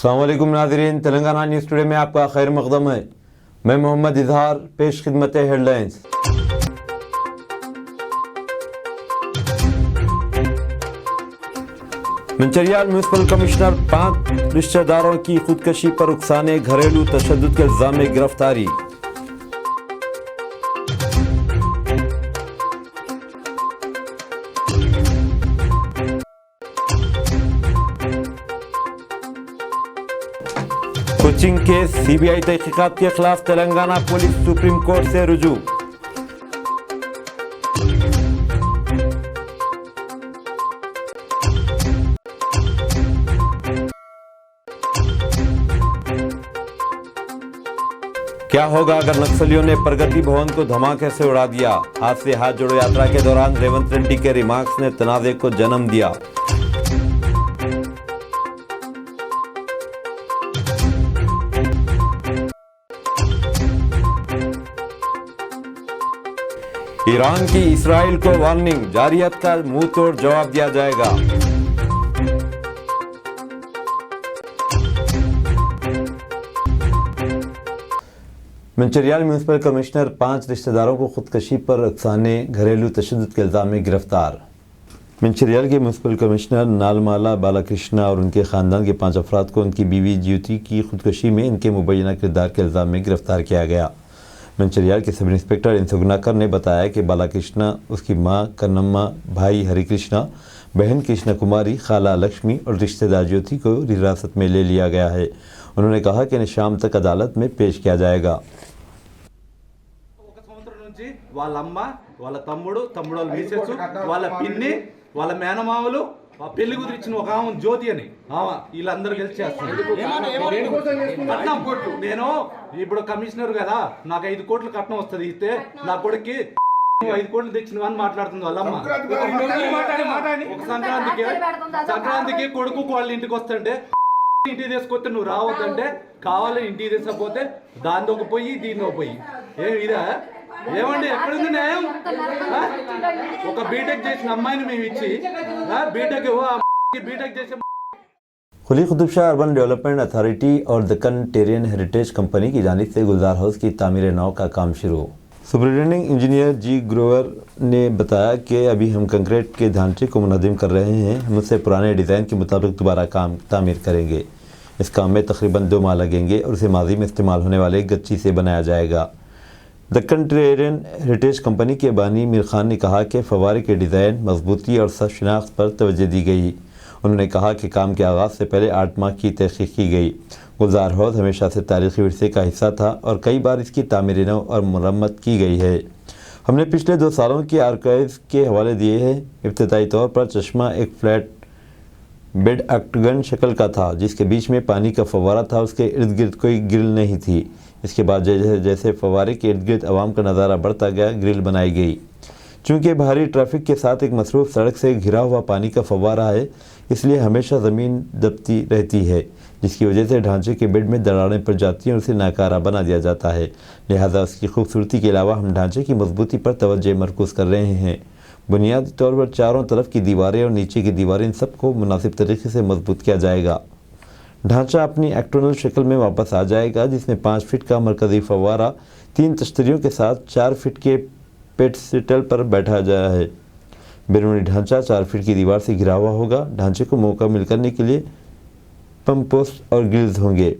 अस्सलाम वालेकुम नाज़रीन, तेलंगाना न्यूज़ टुडे में आपका खैर मक़दम है। मैं मोहम्मद इजहार, पेश खिदमत हेडलाइंस। मंचरियाल म्यूनसिपल कमिश्नर 5 रिश्तेदारों की खुदकशी पर उकसाने घरेलू तशद्दुद के इल्ज़ाम में गिरफ्तारी। कोचिंग केस सीबीआई तहकीकात के खिलाफ तेलंगाना पुलिस सुप्रीम कोर्ट से रुजू। क्या होगा अगर नक्सलियों ने प्रगति भवन को धमाके से उड़ा दिया? हाथ से हाथ जोड़ो यात्रा के दौरान रेवंत रेड्डी के रिमार्क्स ने तनाज़े को जन्म दिया। ईरान की इसराइल को वार्निंग, जारियत का मुंह तोड़ जवाब दिया जाएगा। मंचरियाल म्यूनसिपल कमिश्नर 5 रिश्तेदारों को खुदकशी पर उकसाने घरेलू तशद्दुद के इल्ज़ाम में गिरफ्तार। मंचरियाल के म्यूनसिपल कमिश्नर नालमाला बालाकृष्णा और उनके ख़ानदान के 5 अफराद को उनकी बीवी ज्योति की खुदकशी में इनके मुबैना किरदार के इल्ज़ाम में गिरफ्तार किया गया। मंचरियाल के सब इंस्पेक्टर इंसुगनाकर ने बताया कि बालाकृष्णा, उसकी मां कन्नम्मा, भाई हरिकृष्णा, बहन कृष्ण कुमारी, खाला लक्ष्मी और रिश्तेदार ज्योति को हिरासत में ले लिया गया है। उन्होंने कहा कि इन्हें शाम तक अदालत में पेश किया जाएगा। వాళ్ళ మేనమామలు పెళ్లి కుదిరిచ్చిన ఒక ఆమె జ్యోతి అని వీళ్ళందరూ కలిసి చేస్తారు. నేను ఇప్పుడు కమిషనర్ కదా, నాకు 5 కోట్ల కట్నం వస్తుంది. ఇస్తే నా కొడుక్కి 5 కోట్లు తెచ్చిన అని మాట్లాడుతుంది వాళ్ళమ్మ. ఒక సంక్రాంతికి కొడుకు వాళ్ళ ఇంటికి వస్తుంటే ఇంటికి తీసుకొస్తే నువ్వు రావద్దంటే కావాలని ఇంటికి తీసుకపోతే దాంతో ఒక పొయ్యి దీంతో పొయ్యి ఇదా ఏమండి ఎక్కడుంది న్యాయం? ఒక బీటెక్ చేసిన అమ్మాయిని మేము ఇచ్చి బీటెక్ చేసే Quli Qutub Shah urban development authority और दक्कन टेरियन हेरिटेज कंपनी की जानिब से गुलजार हाउस की तामीर नौ का काम शुरू। सुपरिटेंडिंग इंजीनियर जी ग्रोवर ने बताया कि अभी हम कंक्रीट के ढांचे को मुनज़्ज़म कर रहे हैं। हम उससे पुराने डिज़ाइन के मुताबिक दोबारा काम तामीर करेंगे। इस काम में तकरीबन 2 माह लगेंगे और उसे माजी में इस्तेमाल होने वाले गच्ची से बनाया जाएगा। दक्कन टेरियन हेरिटेज कंपनी के बानी मीर खान ने कहा कि फवारे के डिज़ाइन, मजबूती और सब शनाख्त पर तवज्जो दी गई। उन्होंने कहा कि काम के आगाज़ से पहले 8 माह की तहक़ीक़ की गई। गुलजार हाउस हमेशा से तारीख़ी विरसे का हिस्सा था और कई बार इसकी तामीर नौ और मरम्मत की गई है। हमने पिछले 2 सालों के आर्काइव्स के हवाले दिए हैं। इब्तिदाई तौर पर चश्मा एक फ्लैट बेड ऑक्टागन शक्ल का था जिसके बीच में पानी का फव्वारा था। उसके इर्द गिर्द कोई ग्रिल नहीं थी। इसके बाद जैसे जैसे फव्वारे के इर्द गिर्द आवाम का नज़ारा बढ़ता गया, ग्रिल बनाई गई। चूँकि भारी ट्रैफिक के साथ एक मसरूफ़ सड़क से घिरा हुआ पानी का फव्वारा है, इसलिए हमेशा ज़मीन दबती रहती है, जिसकी वजह से ढांचे के बेड में दरारें पड़ जाती हैं और उसे नाकारा बना दिया जाता है। लिहाजा उसकी खूबसूरती के अलावा हम ढांचे की मजबूती पर तवज्जो मरकूज़ कर रहे हैं। बुनियादी तौर पर चारों तरफ की दीवारें और नीचे की दीवारें, इन सबको मुनासिब तरीके से मजबूत किया जाएगा। ढांचा अपनी एक्टोनल शक्ल में वापस आ जाएगा, जिसमें 5 फीट का मरकज़ी फव्वारा 3 तश्तरियों के साथ 4 फीट के पेडस्टल पर बैठा गया है। बैरूनी ढांचा 4 फीट की दीवार से घिरा हुआ होगा। ढांचे को मौका मिल करने के लिए पंप पोस्ट और ग्रिल्स होंगे।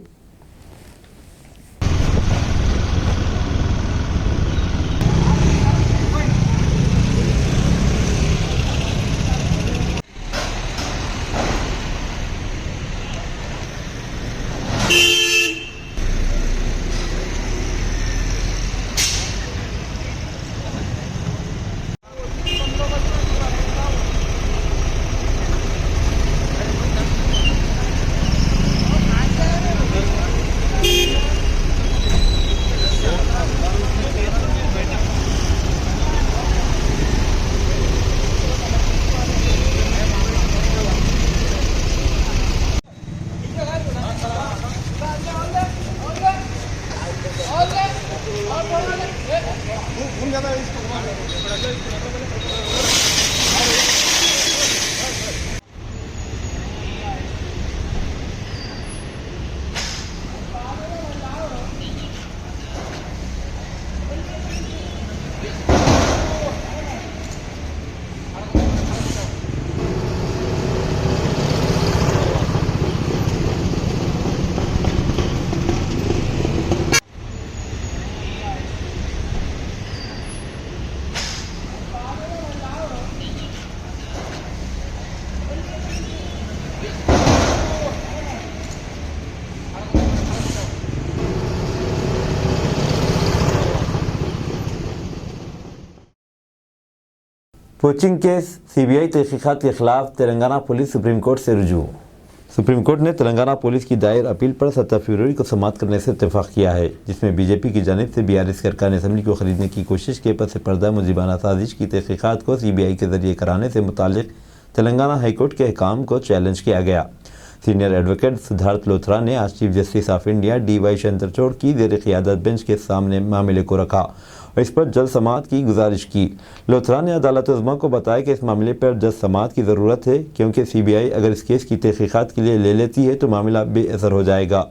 पोचिंग केस सीबीआई तहकीकात के खिलाफ तेलंगाना पुलिस सुप्रीम कोर्ट से रुजू। सुप्रीम कोर्ट ने तेलंगाना पुलिस की दायर अपील पर 7 फरवरी को समाअत करने से इत्तेफाक किया है, जिसमें बीजेपी की जानिब से बीआरएस सरकार ने असेंबली को खरीदने की कोशिश के पस पर्दा मुजीबाना साजिश की तहकीकात को सीबीआई के जरिए कराने से मुताल्लिक तेलंगाना हाईकोर्ट के अहकाम को चैलेंज किया गया। सीनियर एडवोकेट सिद्धार्थ लोथरा ने आज chief justice of India D.Y.. Chandrachud की ज़ेर क़ियादत बेंच के सामने मामले को रखा और इस पर जल्द समाअत की गुजारिश की। लोथरा ने अदालत उज़्मा को बताया कि इस मामले पर जल्द समाअत की ज़रूरत है, क्योंकि सीबीआई अगर इस केस की तहकीकात के लिए ले लेती है तो मामला बेअसर हो जाएगा।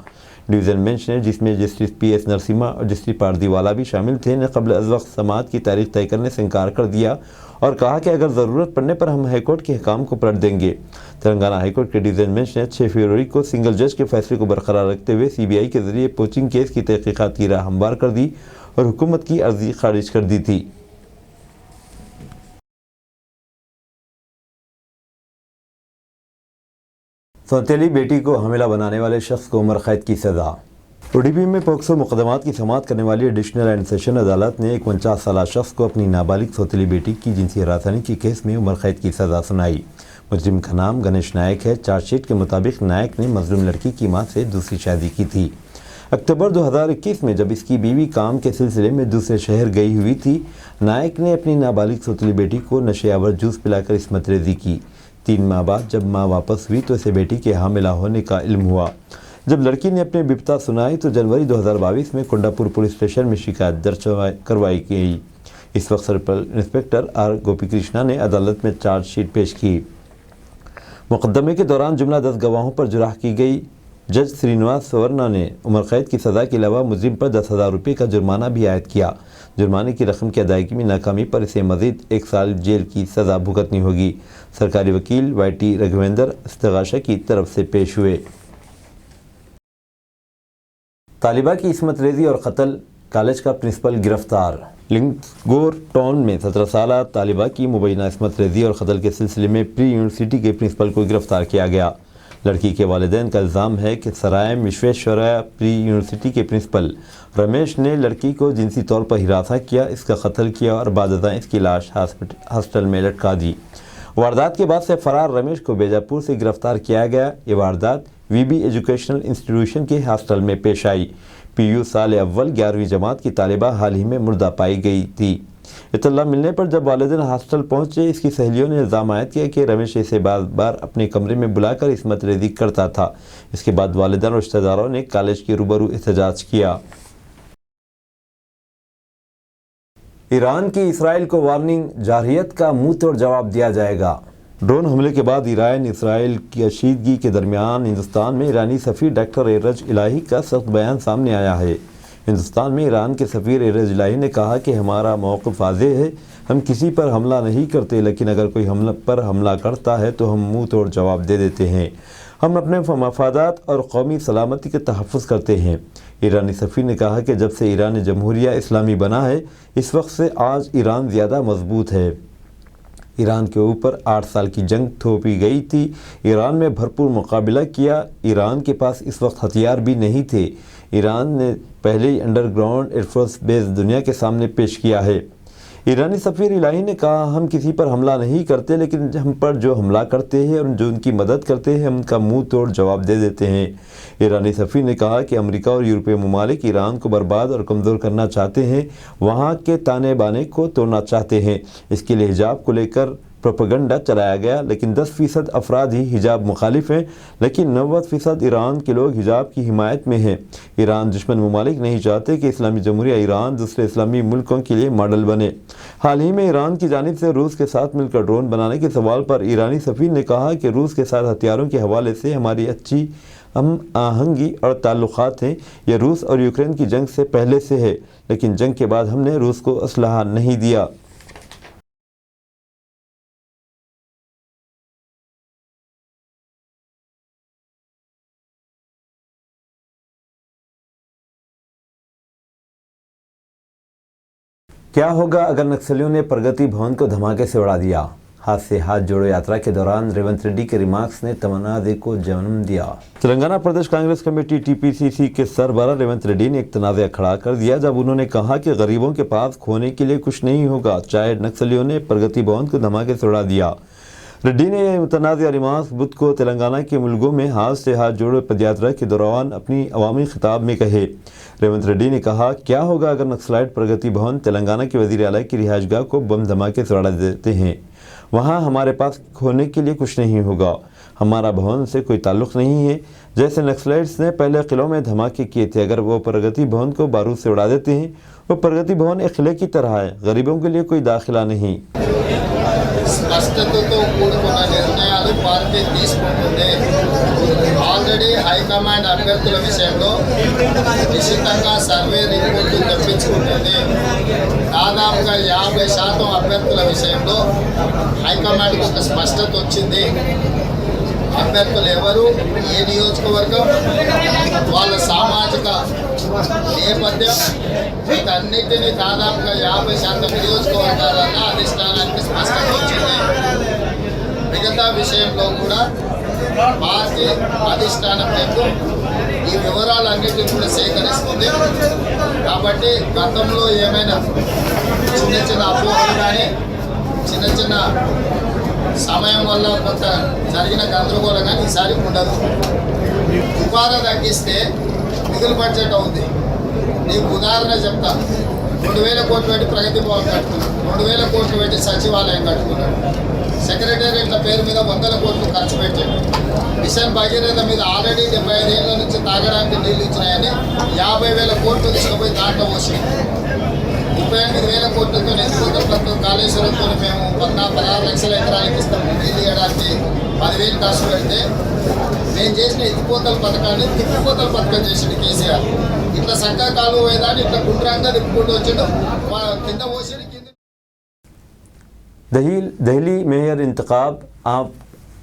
डिवीज़न बेंच ने, जिसमें जस्टिस पी.एस. नरसिम्हा और जस्टिस पारदीवाला भी शामिल थे, ने क़ब्ल अज़ वक्त समाअत की तारीख तय करने से इनकार कर दिया और कहा कि अगर ज़रूरत पड़ने पर हम हाईकोर्ट के अहकाम को पलट देंगे। तेलंगाना हाईकोर्ट के डिवीज़न बेंच ने 6 फरवरी को सिंगल जज के फैसले को बरकरार रखते हुए सीबीआई के जरिए पोचिंग केस की तहकीकात की राह हमवार कर दी और हुकूमत की अर्जी खारिज कर दी थी। सौतेली बेटी को हमिला बनाने वाले शख्स को उम्र कैद की सज़ा। उडीपी में पोक्सो मुकदमात की समाअत करने वाली एडिशनल एंड सेशन अदालत ने एक 49 साल शख्स को अपनी नाबालिग सौतेली बेटी की जिनसी हरासनी के केस में उम्र कैद की सज़ा सुनाई। मुजरिम का नाम गणेश नायक है। चार्जशीट के मुताबिक नायक ने मजलूम लड़की की मां से दूसरी शादी की थी। अक्टूबर 2021 में जब इसकी बीवी काम के सिलसिले में दूसरे शहर गई हुई थी, नायक ने अपनी नाबालिग सौतेली बेटी को नशेआवर जूस पिलाकर इस्मत रेज़ी की। 3 माह बाद जब मां वापस हुई तो इसे बेटी के हामिला होने का इल्म हुआ। जब लड़की ने अपनी बिपता सुनाई तो जनवरी 2022 में कुंडापुर पुलिस स्टेशन में शिकायत दर्ज करवाई गई। इस वक्त सर्कल इंस्पेक्टर आर गोपी कृष्णा ने अदालत में चार्जशीट पेश की। मुकदमे के दौरान जुमला 10 गवाहों पर जुराह की गई। जज श्रीनिवास सवर्णा ने उम्र कैद की सज़ा के अलावा मुजरिम पर 10,000 रुपये का जुर्माना भी आयद किया। जुर्माने की रकम की अदायगी में नाकामी पर इसे मजीद 1 साल जेल की सज़ा भुगतनी होगी। सरकारी वकील वाई.टी. रघुवेंद्र इस्तगाशा की तरफ से पेश हुए। तालिबा की इस्मत रेज़ी और कत्ल, कॉलेज का प्रिंसिपल गिरफ्तार। लिंगोर टाउन में 17 साल तालिबा की मुबैना इस्मत रेज़ी और कत्ल के सिलसिले में प्री यूनिवर्सिटी के प्रिंसिपल को गिरफ्तार किया गया। लड़की के वालिदैन का इल्ज़ाम है कि सराय विश्वेश्वरैया प्री यूनिवर्सिटी के प्रिंसिपल रमेश ने लड़की को जिनसी तौर पर हिरासा किया, इसका कत्ल किया और बादशाह इसकी लाश हॉस्टल में लटका दी। वारदात के बाद से फरार रमेश को बीजापुर से गिरफ्तार किया गया। ये वारदात वीबी एजुकेशनल इंस्टीट्यूशन के हॉस्टल में पेश आई। पीयू साल अव्वल 11वीं जमात की तालिबा हाल ही में मुर्दा पाई गई थी। इत्तला मिलने पर जब वालिदैन हॉस्टल पहुंचे, इसकी सहेलियों ने इल्ज़ाम आयद किया कि रमेश इसे बार बार अपने कमरे में बुलाकर इस्मत रेज़ी करता था। इसके बाद वालिदैन और रिश्तेदारों ने कॉलेज के रूबरू एहतजाज किया। ईरान की इसराइल को वार्निंग, जारहियत का मुंह तोड़ जवाब दिया जाएगा। ड्रोन हमले के बाद ईरान इसराइल की कशीदगी के दरमियान हिंदुस्तान में ईरानी सफ़ीर डॉक्टर एरज इलाही का सख्त बयान सामने आया है। हिंदुस्तान में ईरान के सफ़ीर एरज इलाही ने कहा कि हमारा मौक़िफ़ वाज़ेह है, हम किसी पर हमला नहीं करते, लेकिन अगर कोई हमला करता है तो हम मुंह तोड़ जवाब दे देते हैं। हम अपने मफादात और कौमी सलामती के तहफ़्फ़ुज़ करते हैं। ईरानी सफ़ीर ने कहा कि जब से ईरान जमहूरिया इस्लामी बना है, इस वक्त से आज ईरान ज़्यादा मजबूत है। ईरान के ऊपर 8 साल की जंग थोपी गई थी। ईरान में भरपूर मुकाबला किया। ईरान के पास इस वक्त हथियार भी नहीं थे। ईरान ने पहले ही अंडरग्राउंड एयरफोर्स बेस दुनिया के सामने पेश किया है। ईरानी सफ़ीर इलाही ने कहा, हम किसी पर हमला नहीं करते, लेकिन हम पर जो हमला करते हैं और जो उनकी मदद करते हैं, हम उनका मुंह तोड़ जवाब दे देते हैं। ईरानी सफ़ीर ने कहा कि अमेरिका और यूरोपीय ममालिक ईरान को बर्बाद और कमज़ोर करना चाहते हैं, वहाँ के ताने बाने को तोड़ना चाहते हैं। इसके लिए हिजाब को लेकर प्रोपेगेंडा चलाया गया, लेकिन 10% अफराद ही हिजाब मुखालिफ हैं, लेकिन 90% ईरान के लोग हिजाब की हिमायत में हैं। ईरान दुश्मन ममालिक नहीं चाहते कि इस्लामी जमहूरिया ईरान दूसरे इस्लामी मुल्कों के लिए मॉडल बने। हाल ही में ईरान की जानिब से रूस के साथ मिलकर ड्रोन बनाने के सवाल पर ईरानी सफ़ीर ने कहा कि रूस के साथ हथियारों के हवाले से हमारी अच्छी हम आहंगी और ताल्लुक़ात हैं। यह रूस और यूक्रेन की जंग से पहले से है, लेकिन जंग के बाद हमने रूस को असलहा नहीं दिया। क्या होगा अगर नक्सलियों ने प्रगति भवन को धमाके से उड़ा दिया? हाथ से हाथ जोड़ो यात्रा के दौरान रेवंत रेड्डी के रिमार्क्स ने तनाज़े को जन्म दिया। तेलंगाना प्रदेश कांग्रेस कमेटी टीपीसीसी के सरबराह रेवंत रेड्डी ने एक तनाज़ा खड़ा कर दिया जब उन्होंने कहा कि गरीबों के पास खोने के लिए कुछ नहीं होगा, चाहे नक्सलियों ने प्रगति भवन को धमाके से उड़ा दिया। रेड्डी ने यह मुतनाज़ रिमार्क्स बुध को तेलंगाना के मुलगों में हाथ से हाथ जोड़ो पदयात्रा के दौरान अपनी अवामी खिताब में कहे। रेवंत रेड्डी ने कहा, क्या होगा अगर नक्सलाइट प्रगति भवन तेलंगाना के वज़ीर आला की रिहाइशगाह को बम धमाके से उड़ा देते हैं? वहाँ हमारे पास खोने के लिए कुछ नहीं होगा, हमारा भवन से कोई ताल्लुक़ नहीं है। जैसे नक्सलाइट्स ने पहले किलों में धमाके किए थे, अगर वो प्रगति भवन को बारूद से उड़ा देते हैं, वो प्रगति भवन एक किले की तरह है, गरीबों के लिए कोई दाखिला नहीं। స్పష్టతతో కూడుకున్న నిర్ణయాలు పార్టీ తీసుకుంటుంది. ఆల్రెడీ హైకమాండ్ అభ్యర్థుల విషయంలో నిశ్చితంగా సర్వే రిపోర్టు తెప్పించుకుంటుంది. దాదాపుగా 50% అభ్యర్థుల విషయంలో హైకమాండ్కి ఒక స్పష్టత వచ్చింది. అభ్యర్థులు ఎవరు, ఏ నియోజకవర్గం, వాళ్ళ సామాజిక నేపథ్యం, వీటన్నిటినీ దాదాపుగా 50% నియోజకవర్గాలన్నా అధిష్టానానికి స్పష్టత వచ్చింది. మిగతా విషయంలో కూడా పార్టీ అధిష్టానం రేపు ఈ వివరాలన్నిటిని కూడా సేకరిస్తుంది. కాబట్టి గతంలో ఏమైనా చిన్న చిన్న అపోహలు కానీ చిన్న సమయం వల్ల కొంత జరిగిన గందరగోళం కానీ ఈసారి ఉండదు. దుబారా తగ్గిస్తే మిగులు బడ్జెట్ అవుతుంది. నీకు ఉదాహరణ చెప్తా, 2000 కోట్లు పెట్టి ప్రగతి భవన్ కట్టుకున్నాడు, 2000 కోట్లు పెట్టి సచివాలయం కట్టుకున్నాడు, సెక్రటేరియట్ల పేరు మీద 100 కోట్లు ఖర్చు పెట్టాడు. మిషన్ భగీరథ మీద ఆల్రెడీ 75 ఏళ్ళ నుంచి తాగడానికి నీళ్ళు ఇచ్చినాయని 50,000 కోట్లు తీసుకుపోయి దాంట్లో పోసి 38,000 కోట్లతో ఎత్తుకోతలతో కాళేశ్వరంతో మేము 16 లక్షల ఎకరాలకు ఇస్తాము నీళ్ళు ఇవ్వడానికి 10,000 ఖర్చు పెడితే నేను చేసిన ఎత్తిపోతల పథకాన్ని తిప్పిపోతల పథకం చేసిండు కేసీఆర్. ఇట్లా సంఘ కాలువ వేదాన్ని ఇట్లా గుండ్రంగా తిప్పుకుంటూ వచ్చిండు, కింద పోసి కింద. दहली मेयर इंतखाब आप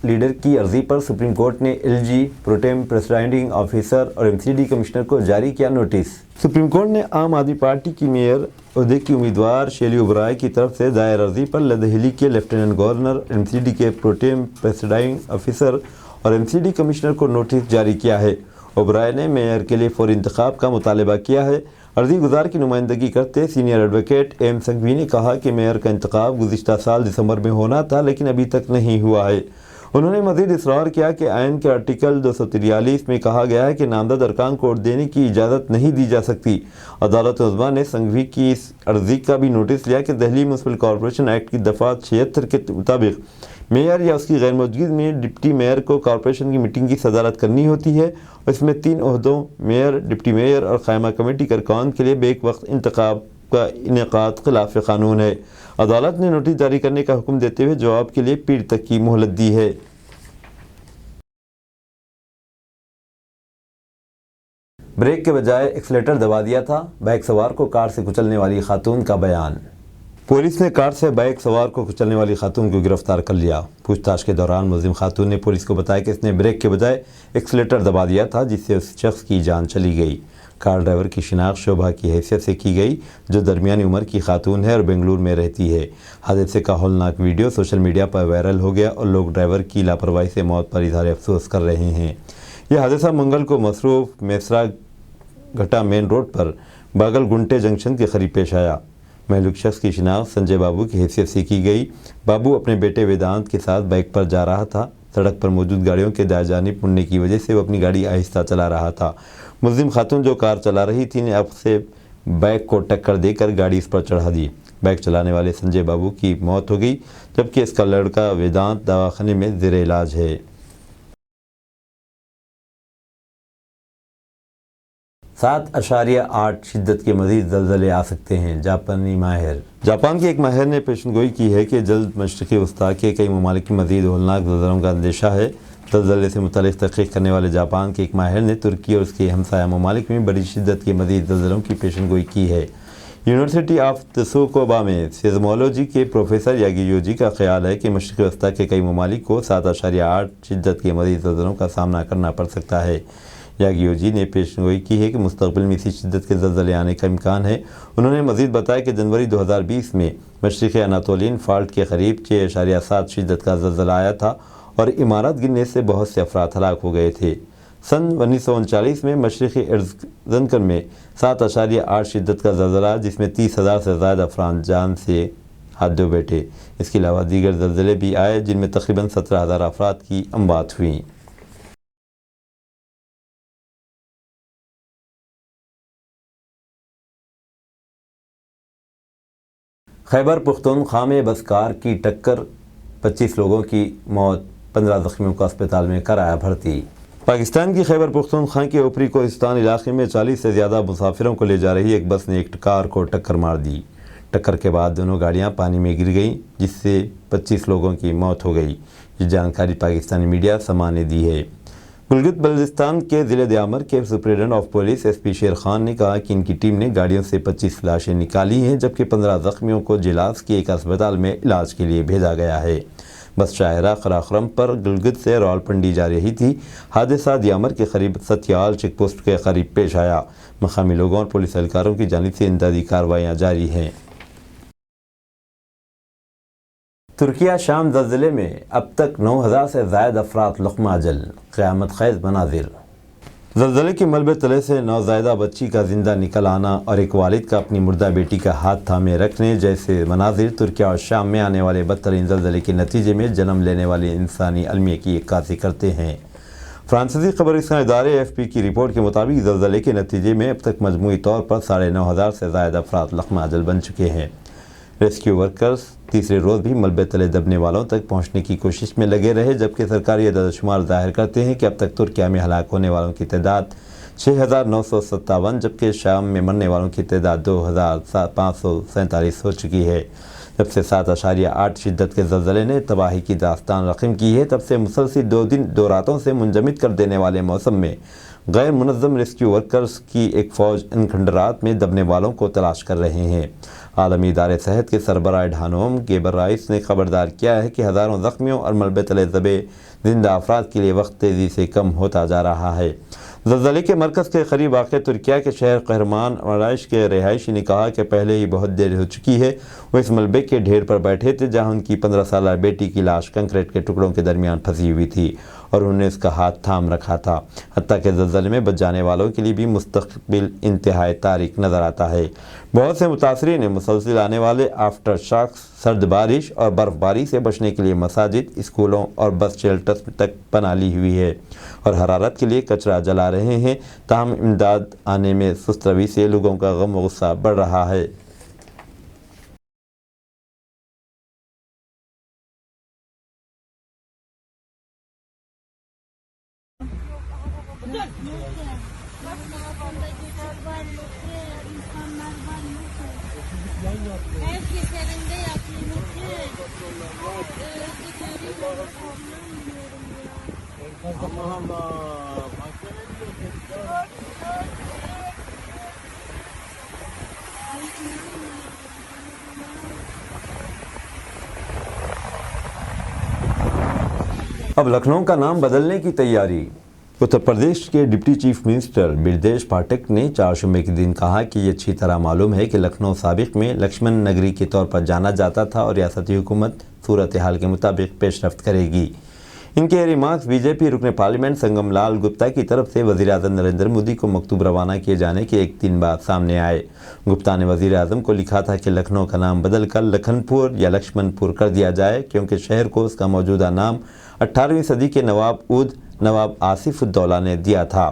लीडर की अर्जी पर सुप्रीम कोर्ट ने एलजी प्रोटेम प्रेसिडिंग ऑफिसर और एमसीडी कमिश्नर को जारी किया नोटिस। सुप्रीम कोर्ट ने आम आदमी पार्टी की मेयर ओहदे की उम्मीदवार शेली ओबराय की तरफ से दायर अर्जी पर दहली के लेफ्टिनेंट गवर्नर, एमसीडी के प्रोटेम प्रेसिडिंग ऑफिसर और एमसीडी कमिश्नर को नोटिस जारी किया है। ओबराय ने मेयर के लिए फौरी इंतखाब का मुतालबा किया है। अर्जी गुजार की नुमाइंदगी करते सीनियर एडवोकेट एम संघवी ने कहा कि मेयर का इंतखाब गुज़िश्ता साल दिसंबर में होना था, लेकिन अभी तक नहीं हुआ है। उन्होंने मज़ीद इसरार किया कि आइन के आर्टिकल 243 में कहा गया है कि नामजद अरकान को वोट देने की इजाज़त नहीं दी जा सकती। अदालत उज़्मा ने संघवी की इस अर्जी का भी नोटिस लिया कि दिल्ली म्यूनसिपल कॉरपोरेशन एक्ट की दफ़ा 76 के मुताबिक मेयर या उसकी गैर मौजूदगी में डिप्टी मेयर को कॉरपोरेशन की मीटिंग की सदारत करनी होती है और इसमें 3 ओहदों मेयर, डिप्टी मेयर और क़ायमा कमेटी के अरकान के लिए बेक वक्त इंतखाब का इनेकाद खिलाफ कानून है। अदालत ने नोटिस जारी करने का हुक्म देते हुए जवाब के लिए पीर तक की मोहलत दी है। ब्रेक के बजाय एक्सीलेटर दबा दिया था, बाइक सवार को कार से कुचलने वाली खातून का बयान। पुलिस ने कार से बाइक सवार को कुचलने वाली खातून को गिरफ्तार कर लिया। पूछताछ के दौरान मुलजिम खातून ने पुलिस को बताया कि इसने ब्रेक के बजाय एक्सीलेटर दबा दिया था, जिससे उस शख्स की जान चली गई। कार ड्राइवर की शिनाख्त शोभा की हैसियत से की गई, जो दरमियानी उम्र की खातून है और बेंगलुरु में रहती है। हादसे का हौलनाक वीडियो सोशल मीडिया पर वायरल हो गया और लोग ड्राइवर की लापरवाही से मौत पर इजहार अफसोस कर रहे हैं। यह हादसा मंगल को मसरूफ मेसरा घटा मेन रोड पर बागल गुंटे जंक्शन के करीब पेश आया। महलूक शख्स की शिनाख्त संजय बाबू की हैसियत से की गई। बाबू अपने बेटे वेदांत के साथ बाइक पर जा रहा था। सड़क पर मौजूद गाड़ियों के दाएं जानिब मुड़ने की वजह से वो अपनी गाड़ी आहिस्ता चला रहा था। मुलजिम खातून जो कार चला रही थी ने आपसे बाइक को टक्कर देकर गाड़ी इस पर चढ़ा दी। बाइक चलाने वाले संजय बाबू की मौत हो गई, जबकि इसका लड़का वेदांत दवाखाने में ज़ेर इलाज है। 7.8 शिद्दत के मज़ीद ज़लज़ले आ सकते हैं, जापानी माहिर। जापान के एक माहिर ने पेशनगोई की है कि जल्द मशरक़ी वस्ता के कई ममालिक में मज़ीद होलनाक ज़लज़लों का अंदेशा है। ज़लज़ले से मुतल्लिक़ तहक़ीक़ करने वाले जापान के एक माहिर ने तुर्की और उसके हमसाया ममालिक में बड़ी शिद्दत के मज़ीद ज़लज़लों की पेशनगोई की है। यूनिवर्सिटी ऑफ त्सुकुबा में सीज़मोलॉजी के प्रोफेसर यागियोजी का ख्याल है कि मशरक़ी वस्ता के कई ममालिक को 7.8 शिद्दत के मज़ीद ज़लज़लों का सामना करना पड़ सकता है। यागियोजी ने पेशगोई की है कि मुस्तकबिल में इसी शिद्दत के ज़लज़ले आने का इम्कान है। उन्होंने मज़ीद बताया कि जनवरी 2020 में मशरिक़ी अनातोलियन फ़ाल्ट के करीब 6.7 शिद्दत का ज़लज़ला आया था और इमारत गिरने से बहुत से अफराद हलाक हो गए थे। सन 1939 में मशरिक़ी एर्ज़नकन में 7.8 शिद्दत का ज़लज़ला, जिसमें 30,000 से ज़्यादा अफराद जान से हाथ धो बैठे। इसके अलावा दीगर ज़लज़ले भी आए जिनमें तकरीबन 17,000 अफराद की अमवात हुई। खैबर पख्तूनख्वा में बस कार की टक्कर, 25 लोगों की मौत, 15 ज़ख्मियों को अस्पताल में कराया भर्ती। पाकिस्तान की खैबर पख्तूनख्वा के ऊपरी कोहिस्तान इलाके में 40 से ज़्यादा मुसाफिरों को ले जा रही एक बस ने एक कार को टक्कर मार दी। टक्कर के बाद दोनों गाड़ियां पानी में गिर गईं, जिससे 25 लोगों की मौत हो गई। ये जानकारी पाकिस्तानी मीडिया समा ने दी है। गिलगित बल्तिस्तान के ज़िले दयामर के सुपरिटेंडेंट ऑफ पुलिस SP शेर खान ने कहा कि इनकी टीम ने गाड़ियों से 25 लाशें निकाली हैं, जबकि 15 ज़ख्मियों को जिलास के एक अस्पताल में इलाज के लिए भेजा गया है। बस शाहरा कराक्रम पर गिलगित से रावलपिंडी जा रही थी। हादसा दयामर के करीब सत्याल चेक पोस्ट के करीब पेश आया। मकामी लोगों और पुलिस एहलकारों की जानिब से इमदादी कार्रवाइयाँ जारी हैं। तुर्किया शाम ज़लज़ले में अब तक 9,000 से ज़ायद अफराद लुक़मा जल, क़यामत ख़ेज़ मनाज़िर। ज़लज़ले के मलबे तले से नौज़ायदा बच्ची का ज़िंदा निकल आना और एक वालिद का अपनी मुर्दा बेटी का हाथ थामे रखने जैसे मनाज़िर तुर्किया और शाम में आने वाले बदतरीन ज़लज़ले के नतीजे में जन्म लेने वाले इंसानी अलमिया की इक्कासी करते हैं। फ्रांसीसी खबरसां इदारे AFP की रिपोर्ट के मुताबिक ज़लज़ले के नतीजे में अब तक मजमूई तौर पर 9,500 से ज़ायद अफराद लुक़मा जल बन चुके हैं। रेस्क्यू वर्कर्स तीसरे रोज़ भी मलबे तले दबने वालों तक पहुंचने की कोशिश में लगे रहे, जबकि सरकारी अदद-ओ-शुमार ज़ाहिर करते हैं कि अब तक तुर्किया में हलाक होने वालों की तादाद 6,957, जबकि शाम में मरने वालों की तादाद 2,547 हो चुकी है। जब से 7.8 शिद्दत के ज़लज़ले ने तबाही की दास्तान रक़म की है, तब से मुसलसिल 2 दिन 2 रातों से मुंजमद कर देने वाले मौसम में गैर मुनज़्ज़म रेस्क्यू वर्कर्स की एक फ़ौज इन खंडरात में दबने वालों को तलाश कर रहे हैं। आलमी इदारे सेहत के सरबराह ढानोम गेबराइस ने खबरदार किया है कि हज़ारों ज़ख्मियों और मलबे तले दबे जिंदा अफराद के लिए वक्त तेज़ी से कम होता जा रहा है। ज़लज़ले के मरकज़ के करीब वाक़ तुर्किया के शहर कहरमान मराइश के रिहायशी ने कहा कि पहले ही बहुत देर हो चुकी है। वो इस मलबे के ढेर पर बैठे थे जहाँ उनकी 15 साला बेटी की लाश कंक्रीट के टुकड़ों के दरमियान फंसी हुई थी और उन्होंने इसका हाथ थाम रखा था। हत्ता के ज़लज़ले में बच जाने वालों के लिए भी मुस्तक़बिल इंतहाई तारीक नज़र आता है। बहुत से मुतासरीन ने मुसलसिल आने वाले आफ्टर शॉक्स, सर्द बारिश और बर्फ़बारी से बचने के लिए मसाजिद, स्कूलों और बस शेल्टर्स तक पनाह ली हुई है और हरारत के लिए कचरा जला रहे हैं। ताहम इमदाद आने में सुस्त रवि से लोगों का गम व गुस्सा बढ़ रहा है। अब लखनऊ का नाम बदलने की तैयारी। उत्तर प्रदेश के deputy chief minister Brajesh Pathak ने 4 जुम्मे के दिन कहा कि ये अच्छी तरह मालूम है कि लखनऊ साबिक में लक्ष्मण नगरी के तौर पर जाना जाता था और रियासती हुकूमत सूरत हाल के मुताबिक पेशरफ्त करेगी। इनके रिमार्क्स बीजेपी रुकन पार्लियामेंट संगम लाल गुप्ता की तरफ से वज़ीर आज़म नरेंद्र मोदी को मकतूब रवाना किए जाने के एक दिन बाद सामने आए। गुप्ता ने वज़ीर आज़म को लिखा था कि लखनऊ का नाम बदलकर लखनपुर या लक्ष्मणपुर कर दिया जाए, क्योंकि शहर को उसका मौजूदा नाम 18वीं सदी के नवाब आसिफ उद्दौला ने दिया था।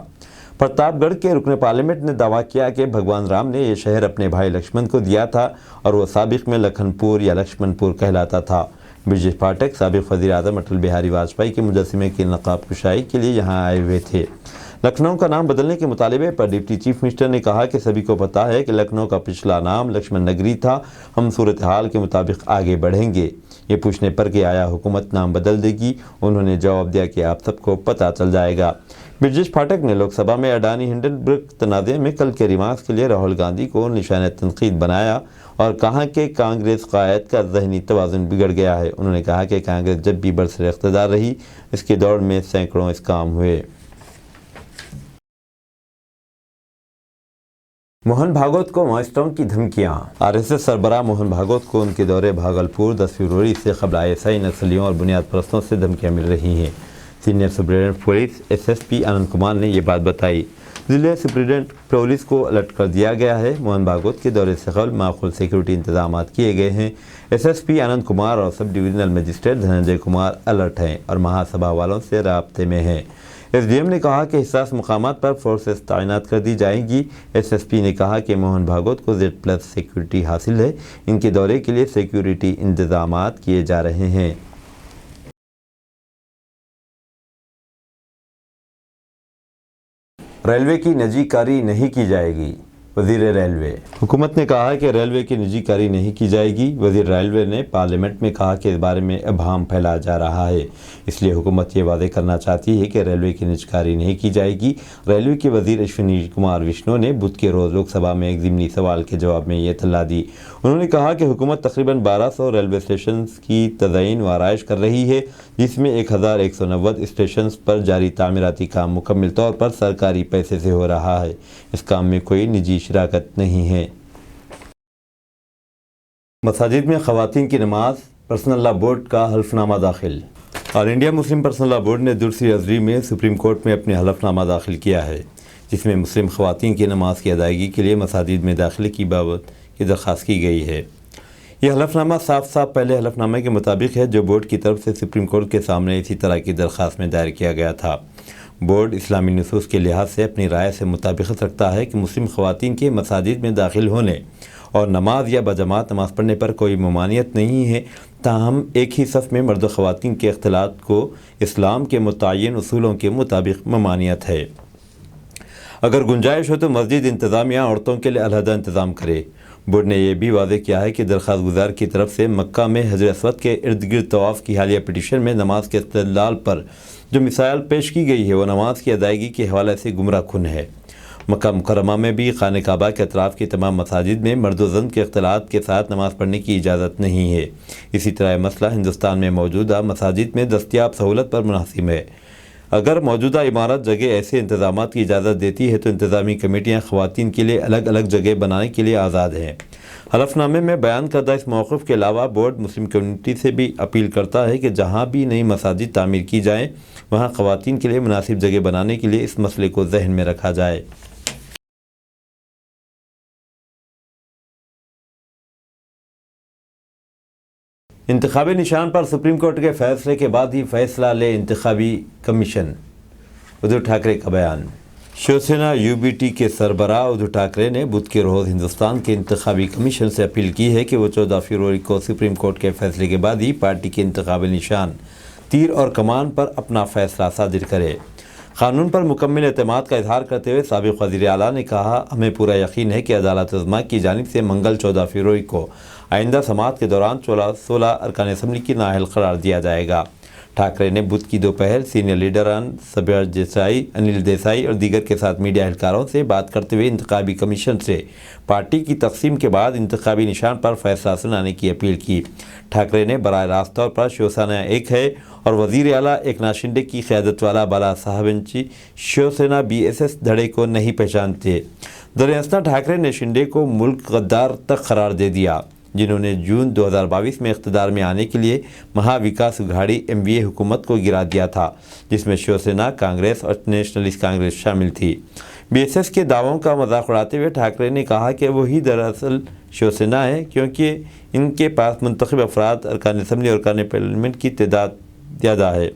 प्रतापगढ़ के रुकन पार्लियामेंट ने दावा किया कि भगवान राम ने यह शहर अपने भाई लक्ष्मण को दिया था और वह साबिक में लखनपुर या लक्ष्मणपुर कहलाता था। ब्रजेश पाठक साबिक वज़ीर आज़म अटल बिहारी वाजपेयी के मुजस्समे की नक़ाब कुशाई के लिए यहाँ आए हुए थे। लखनऊ का नाम बदलने के मुतालिबे पर डिप्टी चीफ मिनिस्टर ने कहा कि सभी को पता है कि लखनऊ का पिछला नाम लक्ष्मण नगरी था। हम सूरत हाल के मुताबिक आगे बढ़ेंगे। ये पूछने पर कि आया हुकूमत नाम बदल देगी, उन्होंने जवाब दिया कि आप सबको पता चल जाएगा। ब्रजेश पाठक ने लोकसभा में अडानी हिंडनबर्ग तनाज़े में कल के रिमार्क्स के लिए राहुल गांधी को निशाने तनकीद बनाया और कहा कि कांग्रेस क़ायद का ज़हनी तवाज़ुन बिगड़ गया है। उन्होंने कहा कि कांग्रेस जब भी बरसर इक़्तिदार रही, इसके दौर में सैकड़ों इस्काम हुए। मोहन भागवत को मास्टरों की धमकियां। आरएसएस सरबराह मोहन भागवत को उनके दौरे भागलपुर 10 फरवरी से कबल आईएसआई नक्सलियों और बुनियाद परस्तों से धमकियां मिल रही हैं। Senior superintendent police SSP Anand Kumar ने ये बात बताई। जिले सुप्रिंटेंडेंट पुलिस को अलर्ट कर दिया गया है। मोहन भागवत के दौरे से कबल माकूल सिक्योरिटी इंतजाम किए गए हैं। एसएसपी आनंद कुमार और sub divisional magistrate Dhananjay Kumar alert हैं और महासभा वालों से राब्ते में हैं। एसडीएम ने कहा कि हिसास मुकामात पर फोर्सेस तैनात कर दी जाएंगी। एसएसपी ने कहा कि मोहन भागवत को Z+ सिक्योरिटी हासिल है। इनके दौरे के लिए सिक्योरिटी इंतजामात किए जा रहे हैं। रेलवे की निजीकारी नहीं की जाएगी, वजीर रेलवे। हुकूमत ने कहा कि रेलवे की निजीकारी नहीं की जाएगी। वजीर रेलवे ने पार्लियामेंट में कहा कि इस बारे में अभाम फैलाया जा रहा है, इसलिए हुकूमत ये वादे करना चाहती है कि रेलवे की निजीकारी नहीं की जाएगी। रेलवे के वजीर अश्विनी कुमार विष्णु ने बुध के रोज़ लोकसभा में एक ज़िमनी सवाल के जवाब में ये इत्तला दी। उन्होंने कहा कि हुकूमत तकरीबन 1200 रेलवे स्टेशन की तज़यीन व आराइश कर रही है, जिसमें 1190 स्टेशन पर जारी तामीराती काम मुकम्मल तौर पर सरकारी पैसे से हो रहा है। इस काम में कोई निजी शराकत नहीं है। मसाजिद में ख़वातीन की नमाज, पर्सनल लॉ बोर्ड का हल्फनामा दाखिल। All India Muslim personal law board ने दूसरी अर्जी में सुप्रीम कोर्ट में अपने हल्फनामा दाखिल किया है, जिसमें मुस्लिम ख़वातीन की नमाज की अदायगी के लिए मसाजिद में दाखिले की बाबत की दरख्वास्त की गई है। यह हल्फनामा साफ पहले हल्फनामे के मुताबिक है, जो बोर्ड की तरफ से सुप्रीम कोर्ट के सामने इसी तरह की दरख्वास्त में दायर किया गया था। बोर्ड इस्लामी नसूस के लिहाज से अपनी राय से मुताबिकत रखता है कि मुस्लिम ख़वातीन के मसाजिद में दाखिल होने और नमाज या बजमात नमाज पढ़ने पर कोई ममानियत नहीं है। ताहम एक ही सफ़ में मर्द ख़वातीन के इख्तिलात को इस्लाम के मुतय्यन उसूलों के मुताबिक ममानियत है। अगर गुंजाइश हो तो मस्जिद इंतज़ामिया औरतों के लिए अलहदा इंतज़ाम करे। बोर्ड ने यह भी वादे किया है कि दरख्वास्त गुजार की तरफ से मक्का में हजर अस्वद के इर्द गिर्द तवाफ़ की हालिया पिटीशन में नमाज के इस्तेदलाल पर जो मिसाइल पेश की गई है, वह नमाज की अदायगी के हवाले से गुमराह कुन है। मक्का मुकर्रमा में भी खाने काबा के अतराफ़ की तमाम मसाजिद में मर्द व ज़न के इख्तिलात के साथ नमाज़ पढ़ने की इजाज़त नहीं है। इसी तरह मसला हिंदुस्तान में मौजूदा मसाजिद में दस्तियाब सहूलत पर मुनहसिम है। अगर मौजूदा इमारत जगह ऐसे इंतज़ामात की इजाज़त देती है तो इंतज़ामी कमेटियाँ ख़वातीन के लिए अलग अलग जगह बनाने के लिए आज़ाद हैं। हलफनामे में बयान करदा इस मौक़िफ़ के अलावा बोर्ड मुस्लिम कम्यूनिटी से भी अपील करता है कि जहाँ भी नई मसाजिद तामीर की जाएँ, वहाँ ख़वातीन के लिए मुनासिब जगह बनाने के लिए इस मसले को ज़हन में रखा जाए। इंतखाबी निशान पर सुप्रीम कोर्ट के फैसले के बाद ही फैसला ले इंतखाबी कमीशन। उद्धव ठाकरे का बयान। शिवसेना यूबीटी के सरबराह उद्धव ठाकरे ने बुध के रोज़ हिंदुस्तान के इंतखाबी कमीशन से अपील की है कि वो 14 फरवरी को सुप्रीम कोर्ट के फैसले के बाद ही पार्टी के इंतखाबी निशान तीर और कमान पर अपना फैसला सादिर करे। क़ानून पर मुकम्मल एतमाद का इजहार करते हुए साबिक़ वज़ीर आला ने कहा, हमें पूरा यकीन है कि अदालत उज़्मा की जानिब से मंगल 14 फरवरी को आइंदा समाअत के दौरान 16 अरकान असम्बली की नाअहल करार दिया जाएगा। ठाकरे ने बुध की दोपहर सीनियर लीडरान सब्यर देसाई, अनिल देसाई और दीगर के साथ मीडिया एहलकारों से बात करते हुए इंतखाबी कमीशन से पार्टी की तकसीम के बाद इंतखाबी निशान पर फैसला सुनाने की अपील की। ठाकरे ने बराह रास्त तौर पर शिवसेना एक है और वज़ीर आला एकनाथ शिंदे की क़यादत वाला बाला साहबंची शिवसेना BSS धड़े को नहीं पहचानते। दरअसल ठाकरे ने शिंदे को मुल्क गद्दार तक करार दे दिया, जिन्होंने जून 2022 में इख्तिदार में आने के लिए महाविकास अघाड़ी MVA हुकूमत को गिरा दिया था, जिसमें शिवसेना, कांग्रेस और नेशनलिस्ट कांग्रेस शामिल थी। BSS के दावों का मजाक उड़ाते हुए ठाकरे ने कहा कि वही दरअसल शिवसेना है, क्योंकि इनके पास मुंतखब अफराद अरकान असम्बली और अरकान पार्लियामेंट की तादाद ज़्यादा है।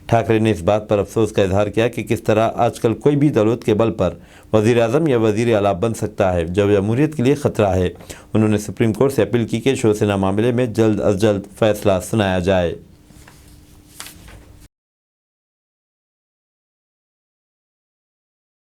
ठाकरे ने इस बात पर अफसोस का इजहार किया कि किस तरह आजकल कोई भी दौलत के बल पर वज़ीर आज़म या वज़ीर आला बन सकता है, जब जमहूरियत के लिए ख़तरा है। उन्होंने सुप्रीम कोर्ट से अपील की कि शिवसेना मामले में जल्द अज जल्द फैसला सुनाया जाए।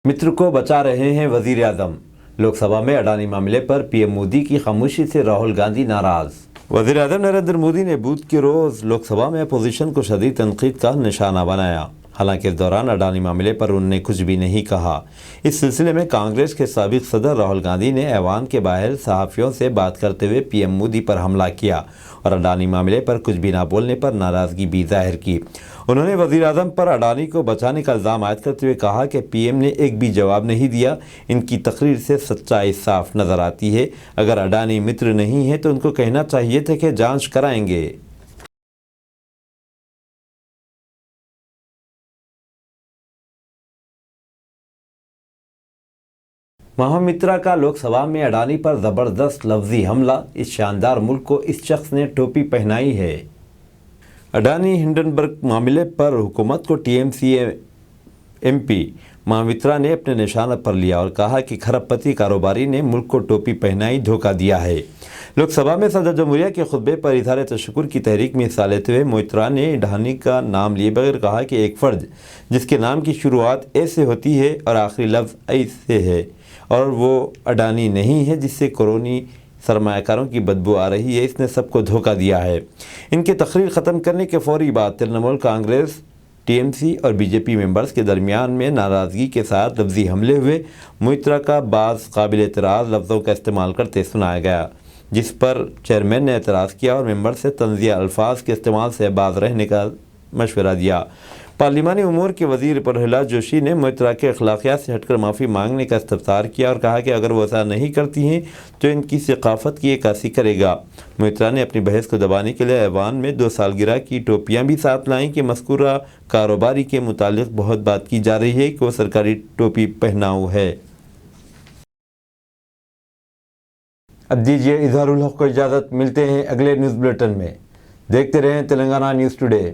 मित्र को बचा रहे हैं वज़ीर आज़म। लोकसभा में अडानी मामले पर PM मोदी की खामोशी से राहुल गांधी नाराज़। वज़ीर आज़म नरेंद्र मोदी ने बुध के रोज़ लोकसभा में अपोजिशन को शदीद तनकीद का निशाना बनाया। हालांकि इस दौरान अडानी मामले पर उन्होंने कुछ भी नहीं कहा। इस सिलसिले में कांग्रेस के साबिक सदर राहुल गांधी ने ऐवान के बाहर सहाफ़ियों से बात करते हुए पीएम मोदी पर हमला किया और अडानी मामले पर कुछ भी ना बोलने पर नाराज़गी भी जाहिर की। उन्होंने वज़ीर आज़म पर अडानी को बचाने का इल्ज़ाम आयद करते हुए कहा कि पीएम ने एक भी जवाब नहीं दिया। इनकी तकरीर से सच्चाई साफ नज़र आती है। अगर अडानी मित्र नहीं है तो उनको कहना चाहिए था कि जांच कराएंगे। महामित्रा का लोकसभा में अडानी पर ज़बरदस्त लफ्ज़ी हमला। इस शानदार मुल्क को इस शख्स ने टोपी पहनाई है। अडानी हिंडनबर्ग मामले पर हुकूमत को टीएमसी एमपी महामित्रा ने अपने निशाना पर लिया और कहा कि खरबपति कारोबारी ने मुल्क को टोपी पहनाई, धोखा दिया है। लोकसभा में सदर जमहूरिया के खुतबे पर इज़हार तशक्कुर की तहरीक में हिस्सा लेते हुए मोइत्रा ने अडानी का नाम लिए बगैर कहा कि एक फ़र्द जिसके नाम की शुरुआत ए से होती है और आखिरी लफ्ज़ आई से है और वो अडानी नहीं है जिससे कोरोनी सरमायाकारों की बदबू आ रही है, इसने सबको धोखा दिया है। इनकी तकरीर ख़त्म करने के फौरी बाद तृणमूल कांग्रेस, टीएमसी और बीजेपी मेंबर्स के दरमियान में नाराज़गी के साथ लफ्ज़ी हमले हुए। मोइत्रा का बाज़ काबिल एतराज़ लफ्ज़ों का इस्तेमाल करते सुनाया गया, जिस पर चेयरमैन ने एतराज़ किया और मेंबर से तंज़िया अल्फाज के इस्तेमाल से बाज रहने का मशवरा दिया। पार्लिमानी उमूर के वज़ीर प्रहलाद जोशी ने मोइत्रा के अखलाकियात से हटकर माफ़ी मांगने का इस्तफ़सार किया और कहा कि अगर वो ऐसा नहीं करती हैं तो इनकी सक़ाफ़त की अक्कासी करेगा। मोइत्रा ने अपनी बहस को दबाने के लिए ऐवान में 2 सालगिरह की टोपियाँ भी साथ लाईं कि मज़कूरा कारोबारी के मुतालिक बहुत बात की जा रही है कि वो सरकारी टोपी पहनाऊ है। अब दीजिए इज़हारुल हक़ को इजाज़त। मिलते हैं अगले न्यूज़ बुलेटिन में। देखते रहें तेलंगाना न्यूज़ टुडे।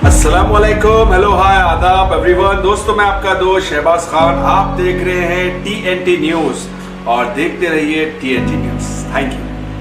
अस्सलामुअलैकुम, हेलो, हाय, आदाब एवरीवन। दोस्तों, मैं आपका दोस्त शहबाज खान। आप देख रहे हैं TNT न्यूज़ और देखते रहिए TNT न्यूज़। Thank you.